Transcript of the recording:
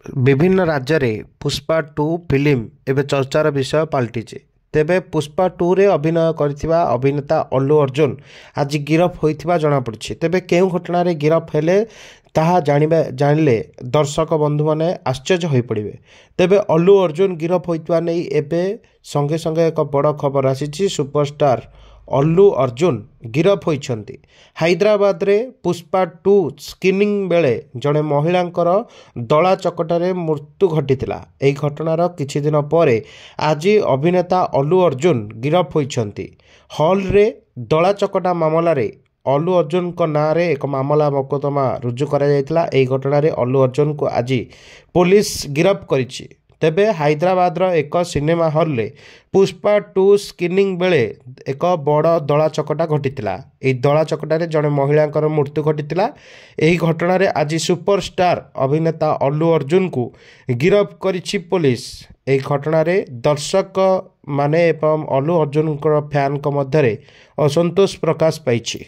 विभिन्न राज्य रे पुष्पा 2 फिल्म एवं चर्चार विषय पलटि तेबे पुष्पा 2 रे अभिनय करथिबा अभिनेता अल्लू अर्जुन आज गिरफ होइथिबा जଣା पड़छि। तेबे केउ घटना रे गिरफ हेले ताहा जानिले दर्शक बंधु माने आश्चर्य होई पड़िबे। तेबे अल्लू अर्जुन गिरफ होइतवा नै एबे संगे संगे एक बड़ खबर आसीछि। सुपरस्टार अल्लू अर्जुन गिरफ होइछन्ति। हैदराबाद रे पुष्पा 2 स्क्रीनिंग बेले जड़े महिलांकर दला चकटारे मृत्यु घटिथिला। एही घटनार किछि दिन परे आज अभिनेता अल्लू अर्जुन गिरफ होइछन्ति। हॉल रे दला चकटा मामला रे अल्लू अर्जुन को नाँ रे एक मामला मोकदमा रुजु करा जायतिला। एही घटना रे अल्लू अर्जुन को आज पुलिस गिरफ करिछि। तेबे हैदराबाद एक सिनेमा हॉल रे पुष्पा 2 स्क्रीनिंग बेले एक बड़ दला चकटा घटिथिला। एही दला चकटारे जड़े महिलांकर मृत्यु घटिथिला। एही घटना रे आज सुपरस्टार अभिनेता अल्लू अर्जुन को गिरफ करिछि पुलिस। एही घटना रे दर्शक माने एवं अल्लू अर्जुन फैन मध्य असंतोष प्रकाश पाइछि।